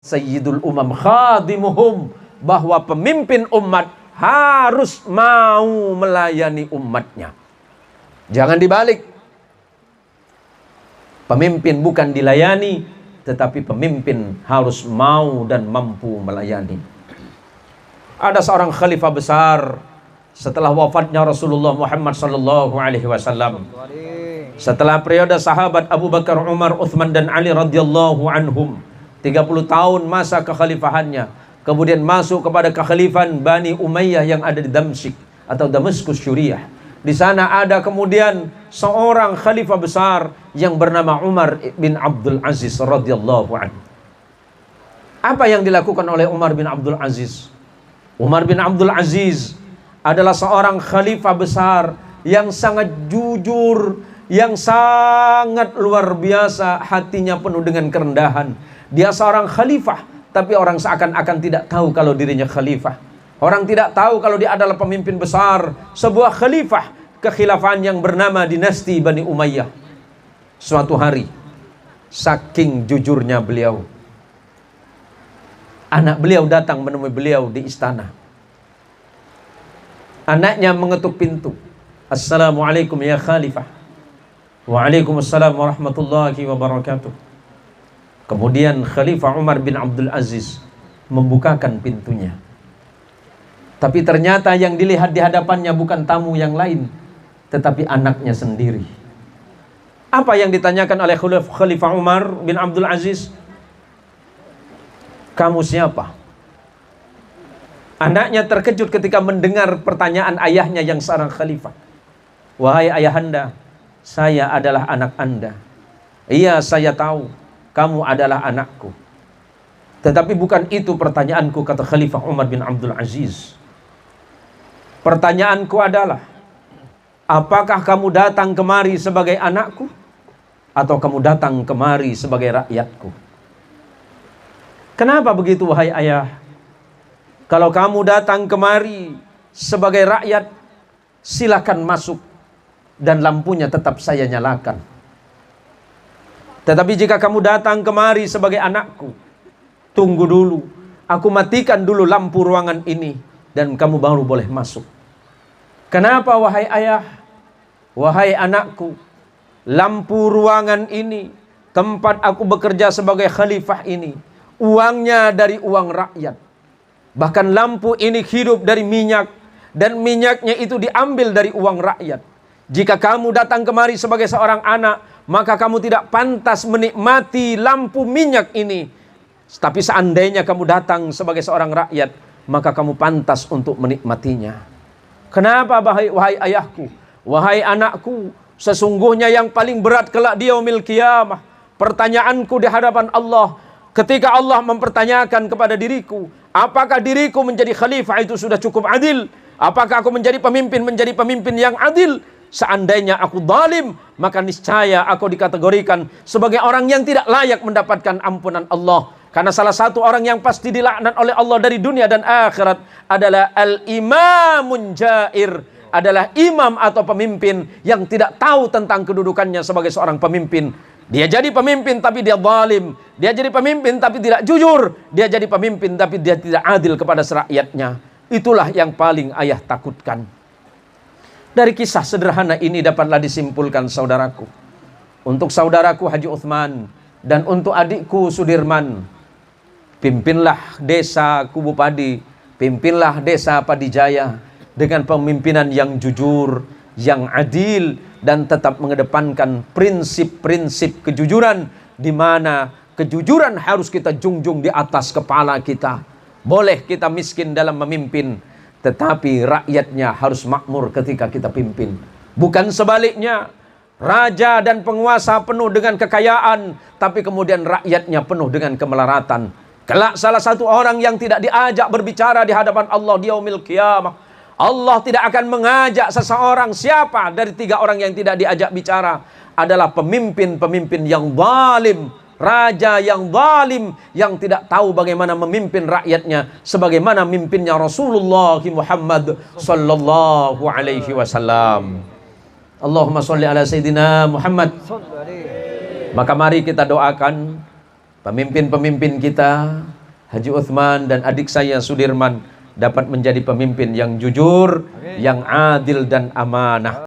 Sayyidul umam khadimuhum, bahwa pemimpin umat harus mau melayani umatnya. Jangan dibalik. Pemimpin bukan dilayani, tetapi pemimpin harus mau dan mampu melayani. Ada seorang khalifah besar setelah wafatnya Rasulullah Muhammad sallallahu alaihi wasallam. Setelah periode sahabat Abu Bakar, Umar, Uthman dan Ali radhiyallahu anhum, 30 tahun masa kekhalifahannya, kemudian masuk kepada kekhalifahan Bani Umayyah yang ada di Damsyik atau Damaskus Syuriah. Di sana ada kemudian seorang khalifah besar yang bernama Umar bin Abdul Aziz radhiyallahu anhu. Apa yang dilakukan oleh Umar bin Abdul Aziz? Umar bin Abdul Aziz adalah seorang khalifah besar yang sangat jujur, yang sangat luar biasa, hatinya penuh dengan kerendahan. Dia seorang khalifah, tapi orang seakan-akan tidak tahu kalau dirinya khalifah. Orang tidak tahu kalau dia adalah pemimpin besar sebuah khalifah kekhilafahan yang bernama dinasti Bani Umayyah. Suatu hari, saking jujurnya beliau, anak beliau datang menemui beliau di istana. Anaknya mengetuk pintu. Assalamualaikum ya khalifah. Waalaikumsalam warahmatullahi wabarakatuh. Kemudian Khalifah Umar bin Abdul Aziz membukakan pintunya. Tapi ternyata yang dilihat di hadapannya bukan tamu yang lain, tetapi anaknya sendiri. Apa yang ditanyakan oleh Khalifah Umar bin Abdul Aziz? Kamu siapa? Anaknya terkejut ketika mendengar pertanyaan ayahnya yang seorang khalifah. Wahai ayahanda, saya adalah anak Anda. Iya, saya tahu kamu adalah anakku. Tetapi bukan itu pertanyaanku, kata Khalifah Umar bin Abdul Aziz. Pertanyaanku adalah, apakah kamu datang kemari sebagai anakku, atau kamu datang kemari sebagai rakyatku? Kenapa begitu wahai ayah? Kalau kamu datang kemari sebagai rakyat, silakan masuk dan lampunya tetap saya nyalakan. Tetapi jika kamu datang kemari sebagai anakku, tunggu dulu, aku matikan dulu lampu ruangan ini dan kamu baru boleh masuk. Kenapa wahai ayah? Wahai anakku, lampu ruangan ini, tempat aku bekerja sebagai khalifah ini, uangnya dari uang rakyat. Bahkan lampu ini hidup dari minyak, dan minyaknya itu diambil dari uang rakyat. Jika kamu datang kemari sebagai seorang anak, maka kamu tidak pantas menikmati lampu minyak ini. Tapi seandainya kamu datang sebagai seorang rakyat, maka kamu pantas untuk menikmatinya. Kenapa wahai ayahku? Wahai anakku, sesungguhnya yang paling berat kelak di yaumil qiyamah, pertanyaanku di hadapan Allah, ketika Allah mempertanyakan kepada diriku, apakah diriku menjadi khalifah itu sudah cukup adil? Apakah aku menjadi pemimpin yang adil? Seandainya aku zalim, maka niscaya aku dikategorikan sebagai orang yang tidak layak mendapatkan ampunan Allah. Karena salah satu orang yang pasti dilaknat oleh Allah dari dunia dan akhirat adalah al-imamun jair, adalah imam atau pemimpin yang tidak tahu tentang kedudukannya sebagai seorang pemimpin. Dia jadi pemimpin tapi dia zalim. Dia jadi pemimpin tapi tidak jujur. Dia jadi pemimpin tapi dia tidak adil kepada rakyatnya. Itulah yang paling ayah takutkan. Dari kisah sederhana ini dapatlah disimpulkan saudaraku. Untuk saudaraku Haji Uthman dan untuk adikku Sudirman, pimpinlah desa Kubu Padi, pimpinlah desa Padijaya dengan pemimpinan yang jujur, yang adil, dan tetap mengedepankan prinsip-prinsip kejujuran, di mana kejujuran harus kita junjung di atas kepala kita. Boleh kita miskin dalam memimpin, tetapi rakyatnya harus makmur ketika kita pimpin. Bukan sebaliknya, raja dan penguasa penuh dengan kekayaan, tapi kemudian rakyatnya penuh dengan kemelaratan. Kelak salah satu orang yang tidak diajak berbicara di hadapan Allah di yaumil qiyamah, Allah tidak akan mengajak seseorang. Siapa dari 3 orang yang tidak diajak bicara? Adalah pemimpin-pemimpin yang zalim, raja yang zalim, yang tidak tahu bagaimana memimpin rakyatnya sebagaimana mimpinnya Rasulullah Muhammad sallallahu alaihi wasallam. Allahumma sholli ala Sayyidina Muhammad. Maka mari kita doakan pemimpin-pemimpin kita, Haji Uthman dan adik saya Sudirman, dapat menjadi pemimpin yang jujur, yang adil dan amanah.